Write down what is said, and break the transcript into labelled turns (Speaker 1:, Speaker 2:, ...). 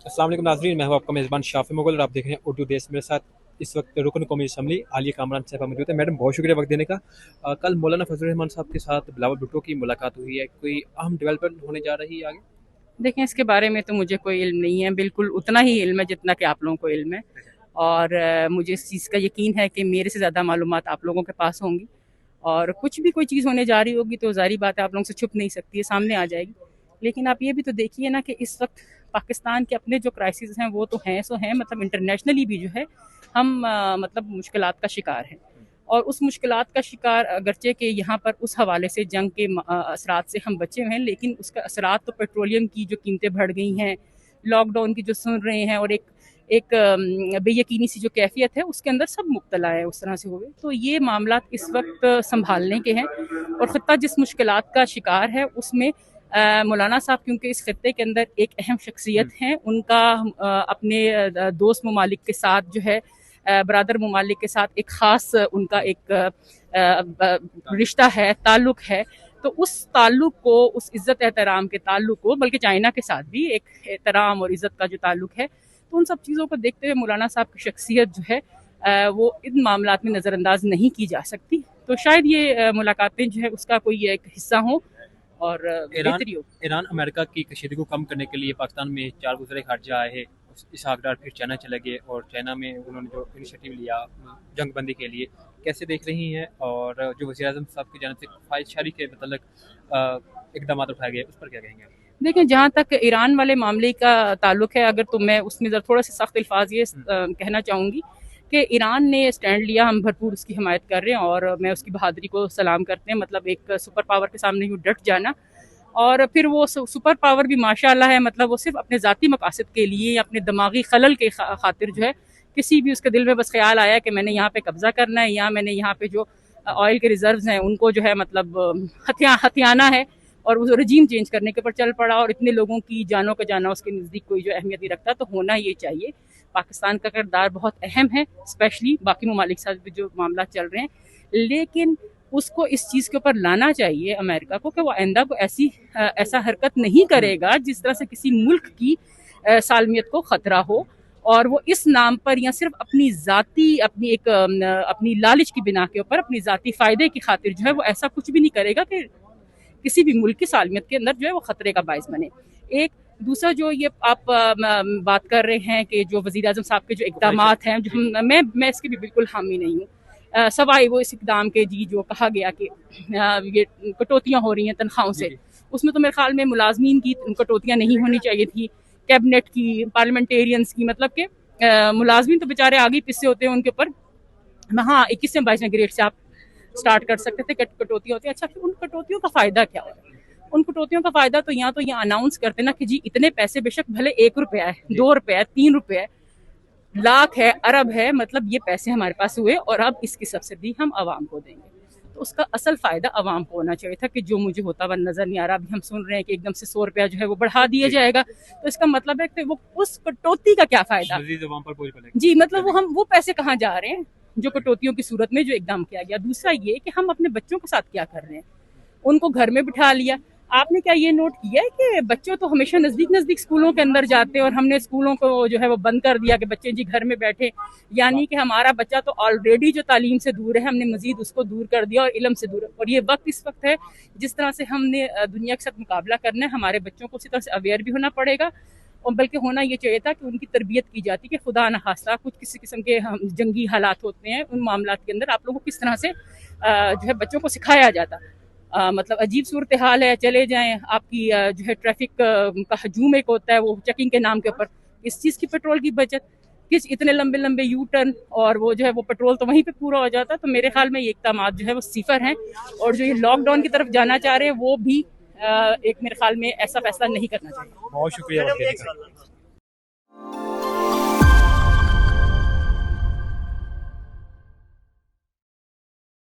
Speaker 1: अस्सलाम वालेकुम नाज़रीन, मैं हूं आपका मेज़बान शाफ़ी मुग़ल और आप देख रहे हैं उर्दू देश। मेरे साथ इस वक्त रुकन कौमी असम्बली आलिया कामरान साहबा मौजूद है। मैडम, बहुत शुक्रिया वक्त देने का। कल मौलाना फजल रहमान साहब के साथ बिलावल भुट्टो की मुलाकात हुई है, कोई अहम डेवलपमेंट होने जा रही है आगे?
Speaker 2: देखें, इसके बारे में तो मुझे कोई इल्म नहीं है, बिल्कुल उतना ही इल्म है जितना कि आप लोगों को इल्म है। और मुझे इस चीज़ का यकीन है कि मेरे से ज़्यादा मालूमात आप लोगों के पास होंगी। और कुछ भी कोई चीज़ होने जा रही होगी तो ज़ाहिर बात है आप लोगों से छुप नहीं सकती है, सामने आ जाएगी। लेकिन आप ये भी तो देखिए ना कि इस वक्त पाकिस्तान के अपने जो क्राइसिस हैं वो तो हैं सो हैं, मतलब इंटरनेशनली भी जो है हम मतलब मुश्किलात का शिकार हैं। और उस मुश्किलात का शिकार अगरचे कि यहाँ पर उस हवाले से जंग के असरात से हम बचे हुए हैं, लेकिन उसका असरात तो पेट्रोलियम की जो कीमतें बढ़ गई हैं, लॉकडाउन की जो सुन रहे हैं, और एक एक बेयकीनी सी जो कैफियत है उसके अंदर सब मुब्तला है उस तरह से हुए। तो ये मामला इस वक्त संभालने के हैं। और ख़त्ता जिस मुश्किलात का शिकार है उसमें मौलाना साहब क्योंकि इस खत्ते के अंदर एक अहम शख्सियत हैं, उनका अपने दोस्त ममालिक के साथ जो है बरादर ममालिक के साथ एक ख़ास उनका एक रिश्ता है, ताल्लुक़ है। तो उस ताल्लुक़ को, उस इज़्ज़त एहतराम के ताल्लुक़ को, बल्कि चाइना के साथ भी एक एहतराम और इज़्ज़त का जो ताल्लुक़ है, तो उन सब चीज़ों को देखते हुए मौलाना साहब की शख्सियत जो है वो इन मामलात में नज़रअंदाज नहीं की जा सकती। तो शायद ये मुलाकातें जो है उसका कोई एक हिस्सा हों और
Speaker 1: ईरान
Speaker 2: बेहतरी हो।
Speaker 1: ईरान अमेरिका की कशीदगी को कम करने के लिए पाकिस्तान में 4 वज़ीर ख़ारजा आए हैं। इसहाक डार फिर चाइना चले गए और चाइना में उन्होंने जो इनिशिएटिव लिया जंग बंदी के लिए, कैसे देख रही हैं? और जो वज़ीर आज़म साहब की जानिब से ख्वाहिशशारी के मतलब इकदाम उठाए गए, उस पर क्या कहेंगे आप?
Speaker 2: देखें, जहाँ तक ईरान वाले मामले का ताल्लुक है, अगर तो मैं उसमें ज़रा थोड़ा सा सख्त अल्फाज ये कहना चाहूँगी कि ईरान ने स्टैंड लिया, हम भरपूर उसकी हिमायत कर रहे हैं और मैं उसकी बहादुरी को सलाम करते हैं। मतलब एक सुपर पावर के सामने यूँ डट जाना, और फिर वो सुपर पावर भी माशाल्लाह है, मतलब वो सिर्फ अपने ज़ाती मकासद के लिए, अपने दिमागी खलल के खातिर जो है, किसी भी उसके दिल में बस ख्याल आया कि मैंने यहाँ पे कब्जा करना है या मैंने यहाँ पे जो ऑयल के रिजर्व्स हैं उनको जो है मतलब हथियाना है, और वो रजीम चेंज करने के ऊपर चल पड़ा। और इतने लोगों की जानों का जाना उसके नज़दीक कोई जो अहमियत नहीं रखता, तो होना ये चाहिए। पाकिस्तान का किरदार बहुत अहम है, स्पेशली बाकी ममालिक साथ भी जो मामला चल रहे हैं, लेकिन उसको इस चीज़ के ऊपर लाना चाहिए अमेरिका को कि वो आइंदा को ऐसा हरकत नहीं करेगा जिस तरह से किसी मुल्क की सालमियत को ख़तरा हो। और वो इस नाम पर या सिर्फ अपनी ज़ाती अपनी लालच की बिना के ऊपर, अपनी ज़ाती फ़ायदे की खातिर जो है वो ऐसा कुछ भी नहीं करेगा कि किसी भी मुल्क की सालमियत के अंदर जो है वो खतरे का बायस बने। एक दूसरा जो ये आप बात कर रहे हैं कि जो वज़ीर आज़म साहब के जो इक़दामात हैं, जो मैं इसकी भी बिल्कुल हामी नहीं हूँ। सवाई वो इस इक़दाम के जी जो कहा गया कि ये कटौतियाँ हो रही हैं तनख्वाहों से, उसमें तो मेरे ख्याल में मुलाजमीन की कटौतियाँ नहीं होनी चाहिए थी, कैबिनेट की, पार्लियामेंटेरियंस की, मतलब कि मुलाजमीन तो बेचारे आगे पिस्से होते हैं उनके ऊपर। हाँ, 21वें 22वें ग्रेड से आप स्टार्ट कर सकते थे, कटौतियाँ होती है। अच्छा, फिर उन कटौतियों का फ़ायदा क्या है? उन कटौतियों का फ़ायदा तो ये अनाउंस करते ना कि जी इतने पैसे, बेशक भले 1 रुपया है, 2 रुपया है, 3 रुपये है, लाख है, अरब है, मतलब ये पैसे हमारे पास हुए और अब इसकी सब्सिडी हम आवाम को देंगे। तो उसका असल फ़ायदा आवाम को होना चाहिए था कि जो मुझे होता हुआ नज़र नहीं आ रहा। अभी हम सुन रहे हैं कि एकदम से 100 रुपया जो है वो बढ़ा दिया जाएगा, तो इसका मतलब है कि वो उस कटौती का क्या फ़ायदा? जी, मतलब वो पैसे कहाँ जा रहे हैं जो कटौतियों की सूरत में जो एकदम किया गया। दूसरा ये कि हम अपने बच्चों के साथ क्या कर रहे हैं, उनको घर में बिठा लिया। आपने क्या ये नोट किया है कि बच्चों तो हमेशा नज़दीक नज़दीक स्कूलों के अंदर जाते हैं और हमने स्कूलों को जो है वो बंद कर दिया कि बच्चे जी घर में बैठे, यानी कि हमारा बच्चा तो ऑलरेडी जो तालीम से दूर है, हमने मजीद उसको दूर कर दिया और इल्म से दूर। और ये वक्त इस वक्त है जिस तरह से हमने दुनिया के साथ मुकाबला करना है, हमारे बच्चों को उसी तरह से अवेयर भी होना पड़ेगा। और बल्कि होना ये चाहिए था कि उनकी तरबियत की जाती कि खुदा न खास्ता कुछ किसी किस्म के जंगी हालात होते हैं, उन मामलात के अंदर आप लोगों को किस तरह से जो है बच्चों को सिखाया जाता। मतलब अजीब सूरत हाल है, चले जाएं आपकी जो है ट्रैफिक का हजूम एक होता है वो चेकिंग के नाम के ऊपर, इस चीज़ की पेट्रोल की बचत, किस इतने लंबे लंबे यू टर्न, और वो जो है वो पेट्रोल तो वहीं पे पूरा हो जाता। तो मेरे ख्याल में ये इक़दाम जो है वो सिफर हैं, और जो ये लॉकडाउन की तरफ जाना चाह रहे हैं वो भी एक मेरे ख्याल में ऐसा फैसला नहीं करना चाहिए।
Speaker 1: बहुत शुक्रिया वक्त देने का।